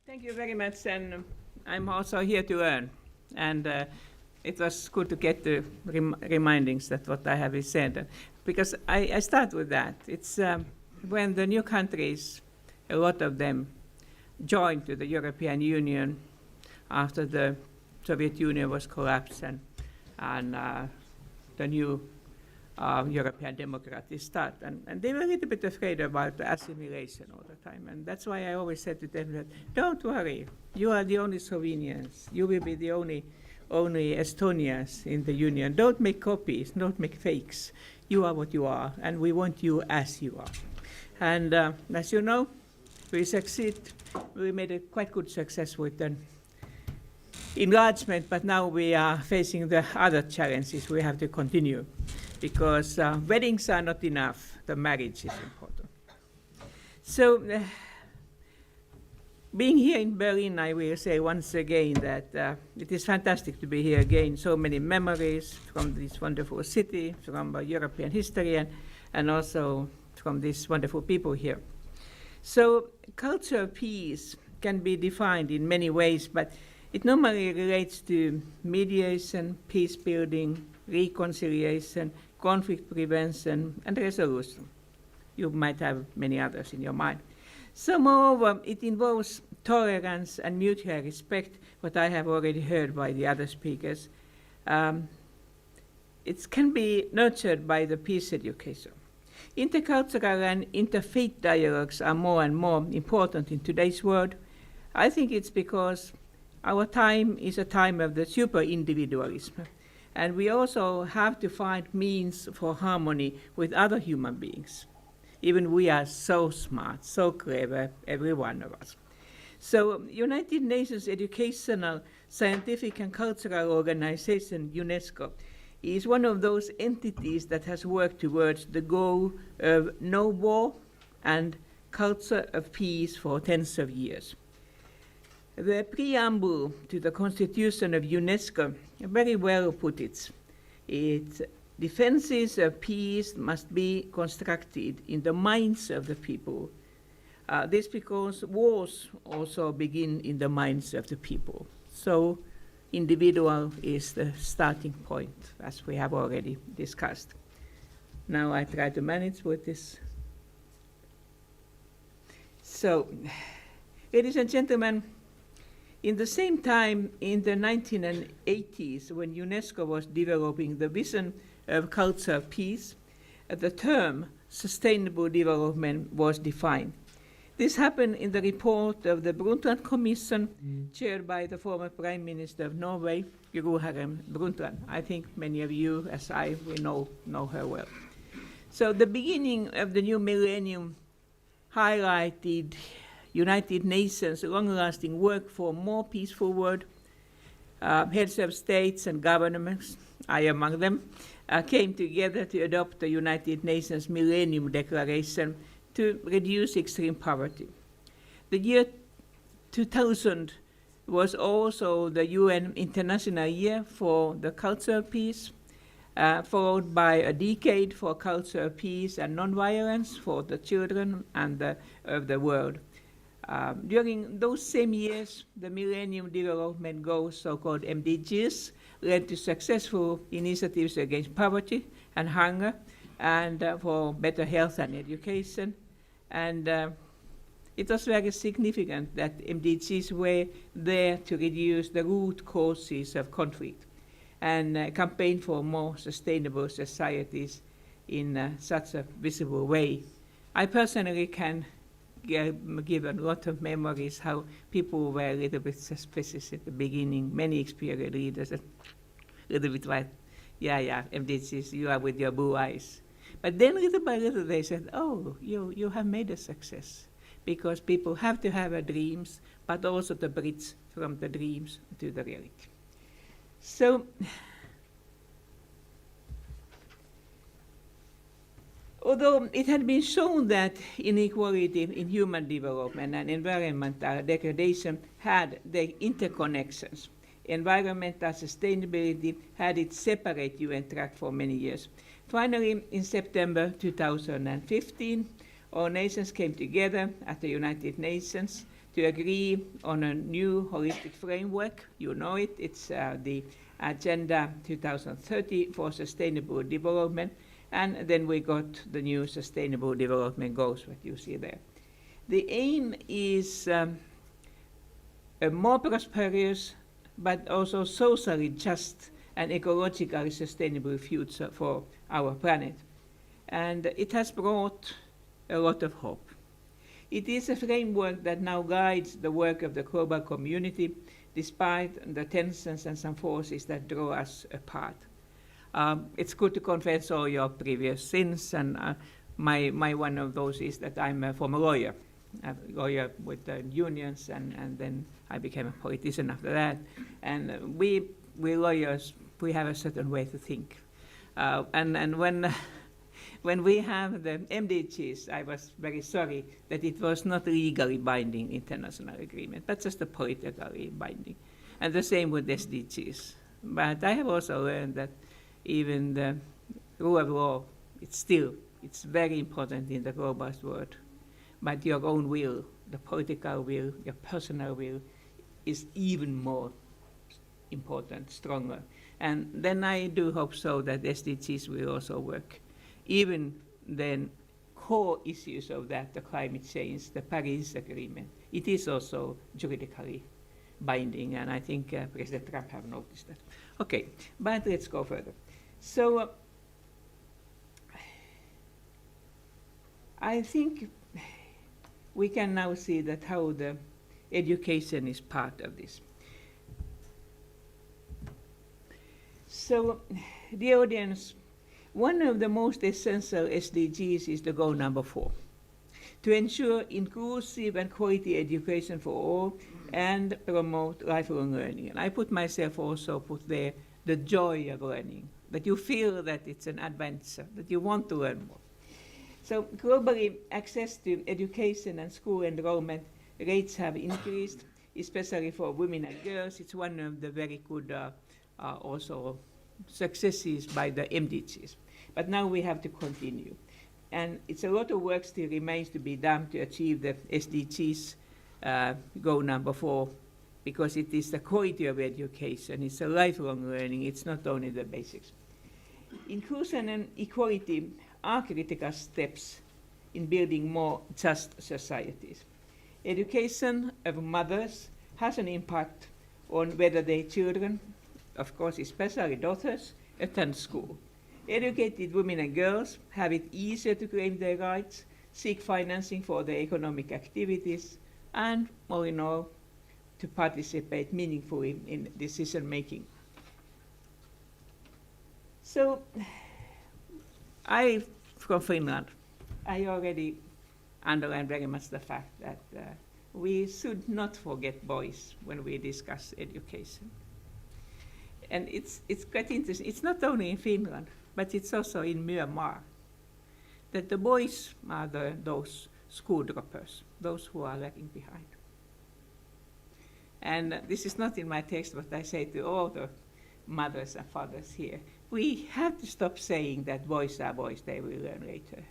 Thank you very much, and I'm also here to learn. And it was good to get the remindings that what I have said, because I start with that. It's when the new countries, a lot of them, joined to the European Union after the Soviet Union was collapsed and the new European democracies start. And they were a little bit afraid about the assimilation all the time. And that's why I always said to them that, don't worry, you are the only Slovenians. You will be the only Estonians in the Union. Don't make copies, don't make fakes. You are what you are, and we want you as you are. And as you know, we succeed. We made a quite good success with the enlargement, but now we are facing the other challenges. We have to continue, because weddings are not enough. The marriage is important. So, being here in Berlin, I will say once again that it is fantastic to be here again. So many memories from this wonderful city, from European history, and also from these wonderful people here. So, culture of peace can be defined in many ways, but it normally relates to mediation, peace building, reconciliation, conflict prevention, and resolution. You might have many others in your mind. So moreover, it involves tolerance and mutual respect, what I have already heard by the other speakers. It can be nurtured by the peace education. Intercultural and interfaith dialogues are more and more important in today's world. I think it's because our time is a time of the super-individualism. And we also have to find means for harmony with other human beings. Even we are so smart, so clever, every one of us. So United Nations Educational, Scientific and Cultural Organization, UNESCO, is one of those entities that has worked towards the goal of no war and culture of peace for tens of years. The preamble to the Constitution of UNESCO very well put it. Its defenses of peace must be constructed in the minds of the people. This because wars also begin in the minds of the people. So individual is the starting point, as we have already discussed. Now I try to manage with this. So, ladies and gentlemen, in the same time, in the 1980s, when UNESCO was developing the vision of culture of peace, the term sustainable development was defined. This happened in the report of the Brundtland Commission, chaired by the former Prime Minister of Norway, Gro Harlem Brundtland. I think many of you, as I, we know her well. So the beginning of the new millennium highlighted United Nations long-lasting work for a more peaceful world. Heads of states and governments, I among them, came together to adopt the United Nations Millennium Declaration to reduce extreme poverty. The year 2000 was also the UN International Year for the Culture of Peace, followed by a decade for culture of peace and non-violence for the children and of the world. During those same years, the Millennium Development Goals, so-called MDGs, led to successful initiatives against poverty and hunger, and for better health and education. And it was very significant that MDGs were there to reduce the root causes of conflict and campaign for more sustainable societies in such a visible way. I personally can give a lot of memories how people were a little bit suspicious at the beginning. Many experienced leaders, a little bit like, yeah, MDGs, you are with your blue eyes. But then little by little they said, oh, you have made a success, because people have to have dreams, but also the bridge from the dreams to the reality. So, although it had been shown that inequality in human development and environmental degradation had their interconnections, environmental sustainability had its separate UN track for many years. Finally, in September 2015, all nations came together at the United Nations to agree on a new holistic framework. You know it. It's the Agenda 2030 for Sustainable Development. And then we got the new Sustainable Development Goals, what you see there. The aim is a more prosperous, but also socially just and ecologically sustainable future for our planet. And it has brought a lot of hope. It is a framework that now guides the work of the global community, despite the tensions and some forces that draw us apart. It's good to confess all your previous sins, and my one of those is that I'm a former lawyer. A lawyer with the unions, and then I became a politician after that. And we lawyers, we have a certain way to think. And when we have the MDGs, I was very sorry that it was not legally binding international agreement, but just a politically binding. And the same with SDGs. But I have also learned that even the rule of law, it's very important in the globalist world. But your own will, the political will, your personal will, is even more important, stronger. And then I do hope so that SDGs will also work. Even then, core issues of that, the climate change, the Paris Agreement, it is also juridically binding, and I think President Trump have noticed that. Okay, but let's go further. So I think we can now see that how the education is part of this. So, dear audience, one of the most essential SDGs is the goal number 4, to ensure inclusive and quality education for all and promote lifelong learning. And I put myself also put there the joy of learning, that you feel that it's an adventure, that you want to learn more. So globally, access to education and school enrollment rates have increased, especially for women and girls. It's one of the very good also successes by the MDGs. But now we have to continue. And it's a lot of work still remains to be done to achieve the SDGs goal number 4, because it is the quality of education, it's a lifelong learning, it's not only the basics. Inclusion and equality are critical steps in building more just societies. Education of mothers has an impact on whether their children, of course especially daughters, attend school. Educated women and girls have it easier to claim their rights, seek financing for their economic activities, and, all in all, to participate meaningfully in decision making. So, from Finland, I already underline very much the fact that we should not forget boys when we discuss education. And it's quite interesting. It's not only in Finland, but it's also in Myanmar, that the boys are those school droppers, those who are lagging behind. And this is not in my text, but I say to all the mothers and fathers here, we have to stop saying that boys are boys, they will learn later.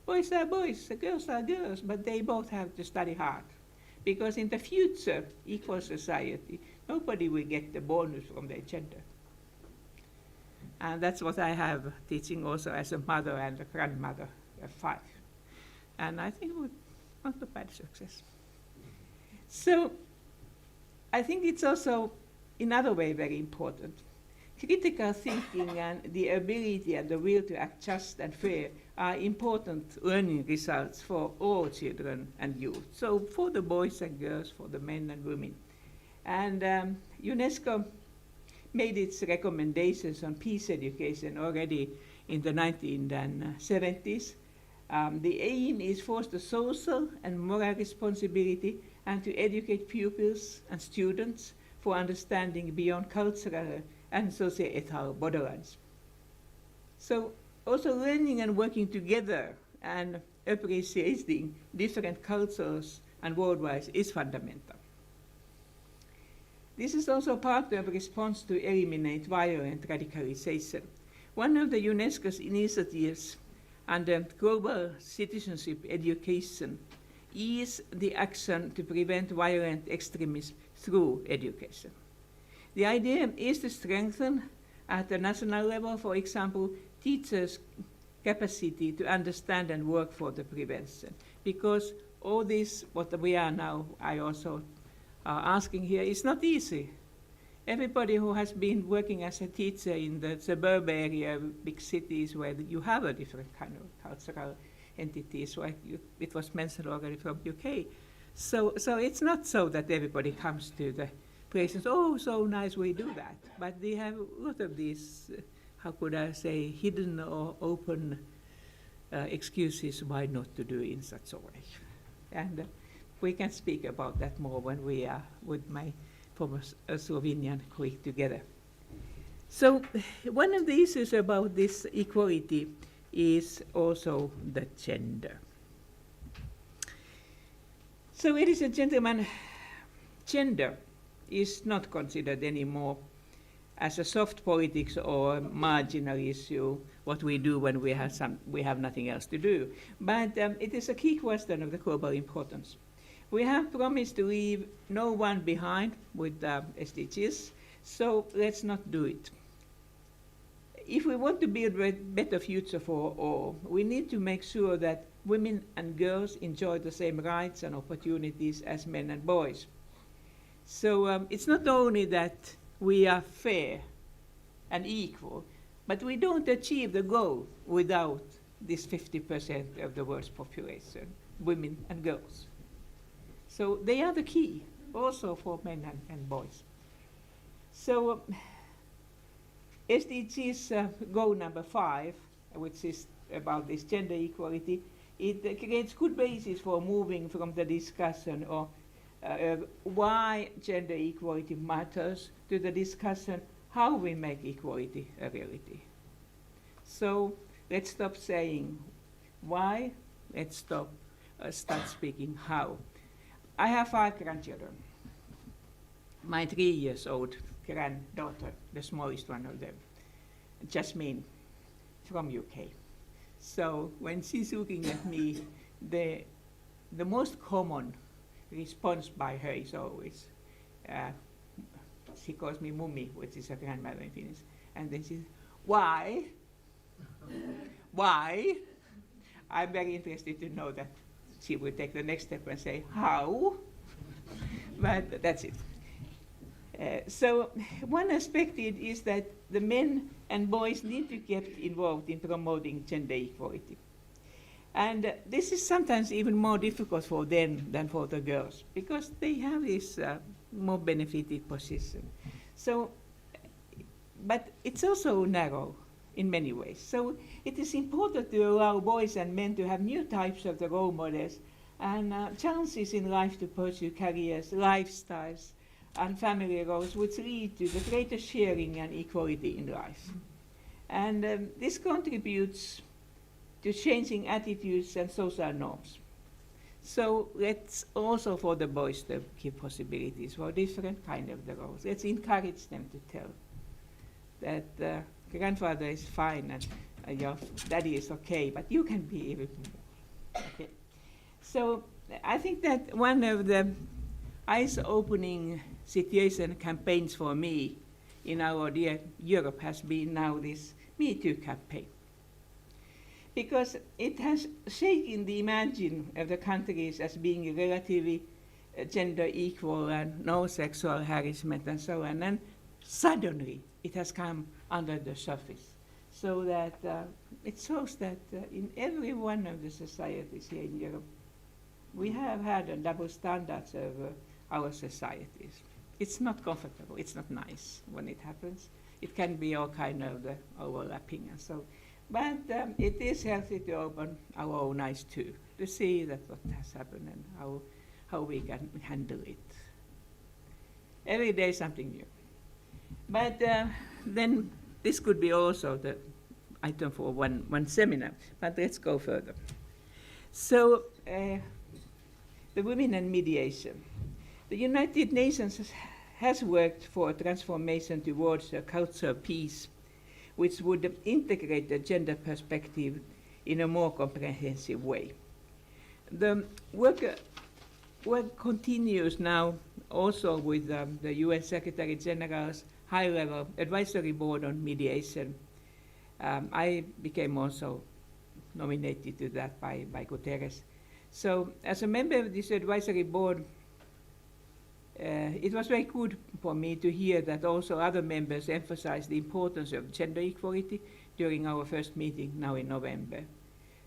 Boys are boys, girls are girls, but they both have to study hard. Because in the future, equal society, nobody will get the bonus from their gender. And that's what I have teaching also as a mother and a grandmother of 5. And I think it was not a bad success. So I think it's also, in other way, very important. Critical thinking and the ability and the will to act just and fair are important learning results for all children and youth. So for the boys and girls, for the men and women. And UNESCO made its recommendations on peace education already in the 1970s. The aim is foster social and moral responsibility and to educate pupils and students for understanding beyond cultural and societal borderlines. So also learning and working together and appreciating different cultures and worldwide is fundamental. This is also part of a response to eliminate violent radicalization. One of the UNESCO's initiatives under global citizenship education is the action to prevent violent extremism through education. The idea is to strengthen at the national level, for example, teachers' capacity to understand and work for the prevention. Because all this, what we are now, I also asking here, is not easy. Everybody who has been working as a teacher in the suburb area, big cities where you have a different kind of cultural entities, like it was mentioned already from UK. So it's not so that everybody comes to the places, oh, so nice, we do that. But they have a lot of these, how could I say, hidden or open excuses why not to do in such a way. And we can speak about that more when we are with my former Slovenian colleague together. So one of the issues about this equality is also the gender. So, ladies and gentlemen, gender is not considered anymore as a soft politics or a marginal issue, what we do when we have nothing else to do. But it is a key question of the global importance. We have promised to leave no one behind with SDGs, so let's not do it. If we want to build a better future for all, we need to make sure that women and girls enjoy the same rights and opportunities as men and boys. So it's not only that we are fair and equal, but we don't achieve the goal without this 50% of the world's population, women and girls. So they are the key, also for men and boys. So SDGs goal number 5, which is about this gender equality, it creates good basis for moving from the discussion of why gender equality matters to the discussion how we make equality a reality. So let's stop saying why, let's start speaking how. I have 5 grandchildren. My 3-year-old granddaughter, the smallest one of them, Jasmine, from UK. So when she's looking at me, the most common response by her is always, she calls me Mummi, which is a grandmother in Finnish, and then she says, why? Why? I'm very interested to know that she will take the next step and say, how? But that's it. So one aspect is that the men and boys need to get involved in promoting gender equality. And this is sometimes even more difficult for them than for the girls, because they have this more benefited position. So, but it's also narrow in many ways. So it is important to allow boys and men to have new types of the role models and chances in life to pursue careers, lifestyles, and family roles, which lead to the greater sharing and equality in life. And this contributes to changing attitudes and social norms. So let's also, for the boys, to give possibilities for different kind of the roles. Let's encourage them to tell that grandfather is fine and your daddy is okay, but you can be even more. Okay. So I think that one of the eyes-opening situation campaigns for me in our dear Europe has been now this Me Too campaign. Because it has shaken the imagine of the countries as being relatively gender equal and no sexual harassment and so on. And suddenly it has come under the surface. So that it shows that in every one of the societies here in Europe, we have had a double standards of our societies. It's not comfortable, it's not nice when it happens. It can be all kind of overlapping and so. But it is healthy to open our own eyes too, to see that what has happened and how we can handle it. Every day something new. But then this could be also the item for one seminar, but let's go further. So the women and mediation. The United Nations has worked for a transformation towards a culture of peace, which would integrate the gender perspective in a more comprehensive way. The work continues now also with the UN Secretary General's high-level advisory board on mediation. I became also nominated to that by Guterres. So as a member of this advisory board, it was very good for me to hear that also other members emphasized the importance of gender equality during our first meeting now in November.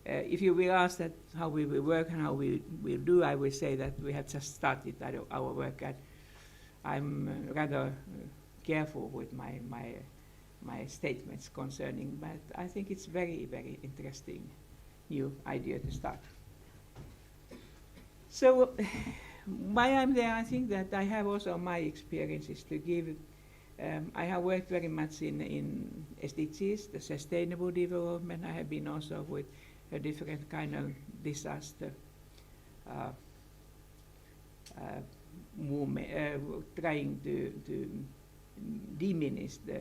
If you will ask that how we will work and how we will do, I will say that we have just started our work, and I'm rather careful with my statements concerning, but I think it's very, very interesting new idea to start. So while I'm there, I think that I have also my experiences to give. I have worked very much in SDGs, the sustainable development. I have been also with a different kind of disaster movement, trying to diminish the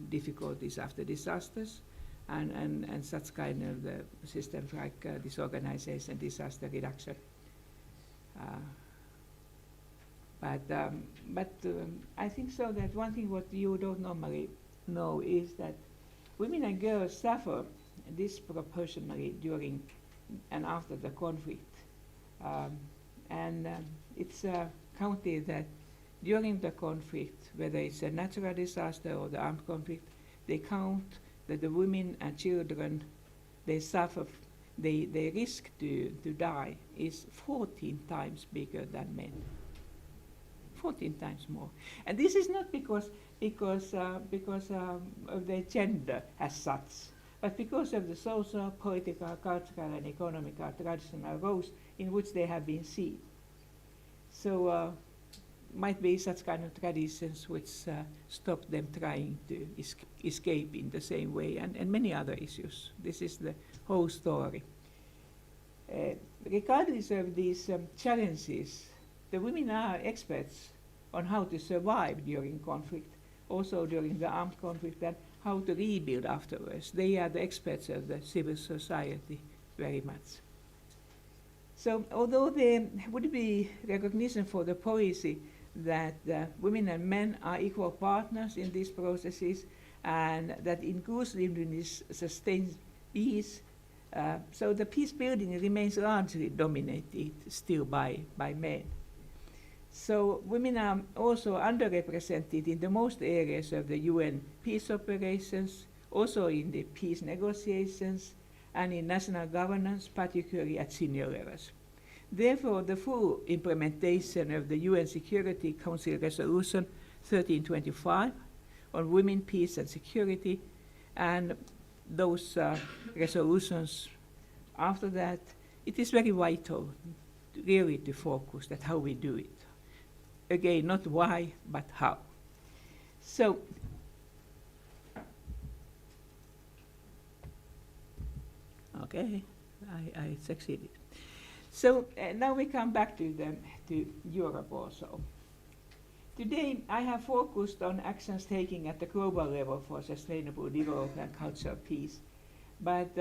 difficulties after disasters, and such kind of the systems like disorganization, disaster reduction. But I think so that one thing what you don't normally know is that women and girls suffer disproportionately during and after the conflict. It's counted that during the conflict, whether it's a natural disaster or the armed conflict, they count that the women and children, they suffer, they risk to die is 14 times bigger than men. 14 times more. And this is not because of their gender as such, but because of the social, political, cultural, and economical traditional roles in which they have been seen. So might be such kind of traditions which stop them trying to escape in the same way, and many other issues. This is the whole story. Regardless of these challenges, the women are experts on how to survive during conflict, also during the armed conflict, and how to rebuild afterwards. They are the experts of the civil society very much. So although there would be recognition for the policy that women and men are equal partners in these processes, and that inclusiveness sustains peace, so the peace building remains largely dominated still by men. So women are also underrepresented in the most areas of the UN peace operations, also in the peace negotiations, and in national governance, particularly at senior levels. Therefore, the full implementation of the UN Security Council Resolution 1325 on women, peace and security, and those resolutions after that, it is very vital really to focus on how we do it. Again, not why, but how. So, okay, I succeeded. So now we come back to Europe also. Today I have focused on actions taken at the global level for sustainable development and cultural peace, but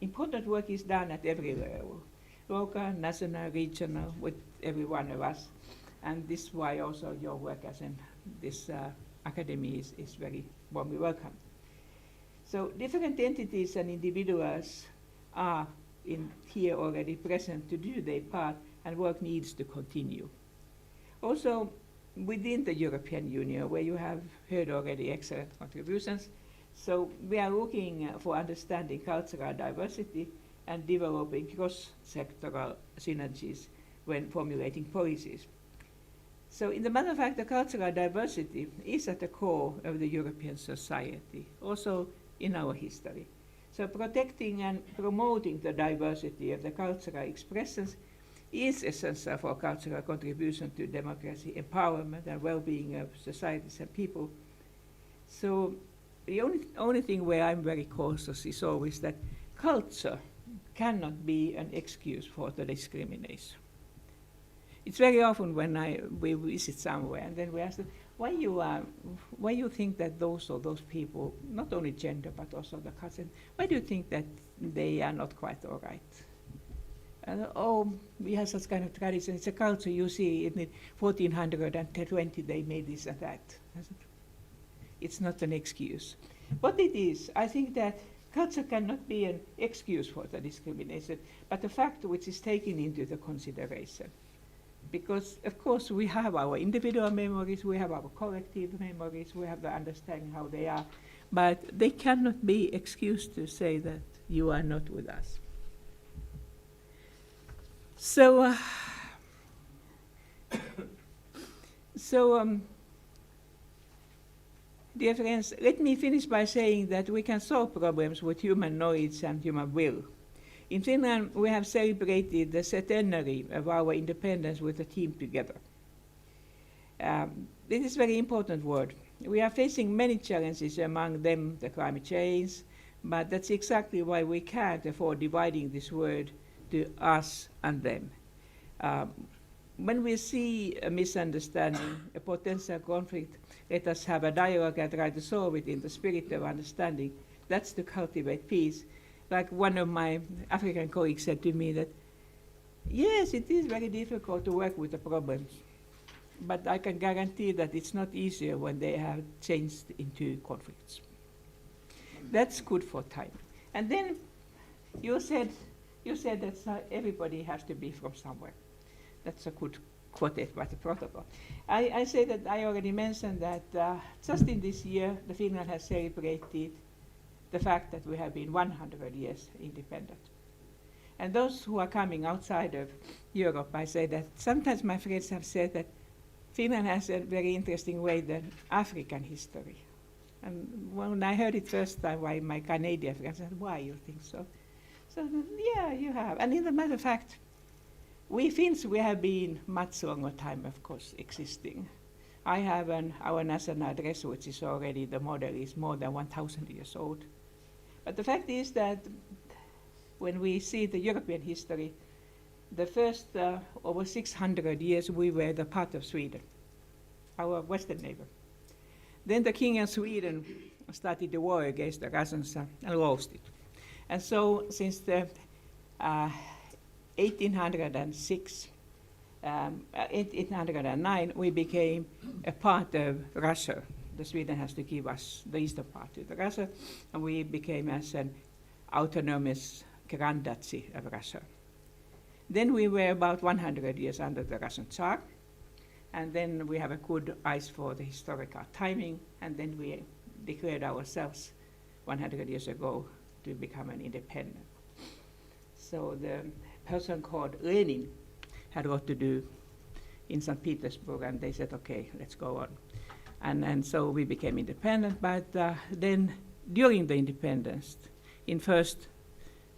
important work is done at every level, local, national, regional, with every one of us, and this is why also your work as in this academy is very warmly welcome. So different entities and individuals are here already present to do their part, and work needs to continue. Also, within the European Union, where you have heard already excellent contributions, so we are looking for understanding cultural diversity and developing cross-sectoral synergies when formulating policies. So in the matter of fact, the cultural diversity is at the core of the European society, also in our history. So protecting and promoting the diversity of the cultural expressions is essential for cultural contribution to democracy, empowerment, and well-being of societies and people. So the only thing where I'm very cautious is always that culture cannot be an excuse for the discrimination. It's very often when we visit somewhere, and then we ask them, why you think that those or those people, not only gender but also the culture, why do you think that they are not quite all right? And we have such kind of tradition. It's a culture. You see, in the 1420 they made this and that. It's not an excuse. What it is, I think that culture cannot be an excuse for the discrimination, but a fact which is taken into the consideration. Because, of course, we have our individual memories, we have our collective memories, we have the understanding how they are, but they cannot be excused to say that you are not with us. So, dear friends, let me finish by saying that we can solve problems with human knowledge and human will. In Finland, we have celebrated the centenary of our independence with a team together. This is a very important word. We are facing many challenges, among them the climate change, but that's exactly why we can't afford dividing this word to us and them. When we see a misunderstanding, a potential conflict, let us have a dialogue and try to solve it in the spirit of understanding. That's to cultivate peace. Like one of my African colleagues said to me that, yes, it is very difficult to work with the problems, but I can guarantee that it's not easier when they have changed into conflicts. That's good for time. And then you said that everybody has to be from somewhere. That's a good quote by the protocol. I say that I already mentioned that just in this year, the Finland has celebrated the fact that we have been 100 years independent. And those who are coming outside of Europe, I say that sometimes my friends have said that Finland has a very interesting way than African history. And when I heard it first time by my Canadian friends, I said, why you think so? So yeah, you have. And in a matter of fact, we Finns, we have been much longer time, of course, existing. I have our national dress, which is already, the model is more than 1,000 years old. But the fact is that when we see the European history, the first over 600 years we were the part of Sweden, our western neighbor. Then the king of Sweden started the war against the Russians and lost it. And so since the 1809, we became a part of Russia. The Sweden has to give us the eastern part to the Russia, and we became as an autonomous Grand Duchy of Russia. Then we were about 100 years under the Russian Tsar, and then we have a good eyes for the historical timing, and then we declared ourselves 100 years ago to become an independent. So the person called Lenin had what to do in St. Petersburg, and they said, okay, let's go on. And so we became independent, but then during the independence, in first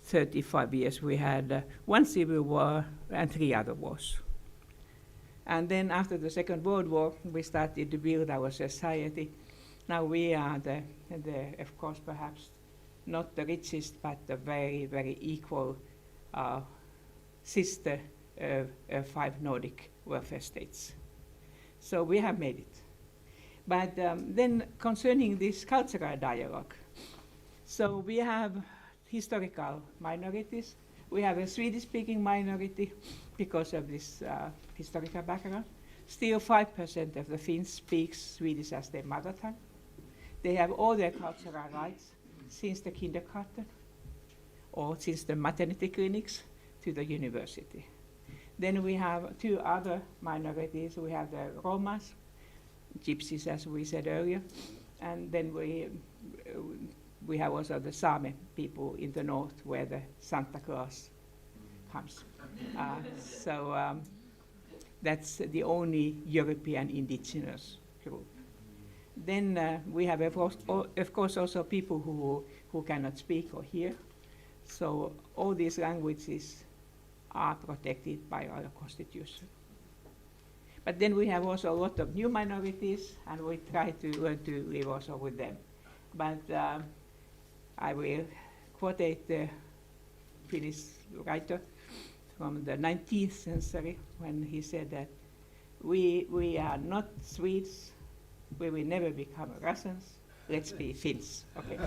35 years, we had one civil war and 3 other wars. And then after the Second World War, we started to build our society. Now we are of course, perhaps not the richest, but the very, very equal sister of 5 Nordic welfare states. So we have made it. But then concerning this cultural dialogue, so we have historical minorities. We have a Swedish-speaking minority because of this historical background. Still 5% of the Finns speak Swedish as their mother tongue. They have all their cultural rights since the kindergarten or since the maternity clinics to the university. Then we have 2 other minorities. We have the Romas, Gypsies, as we said earlier, and then we have also the Sami people in the north, where the Santa Claus comes. So that's the only European indigenous group. Then we have, of course, also people who cannot speak or hear. So all these languages are protected by our constitution. But then we have also a lot of new minorities, and we try to learn to live also with them. But I will quote the Finnish writer from the 19th century when he said that we are not Swedes, we will never become Russians, let's be Finns. Okay.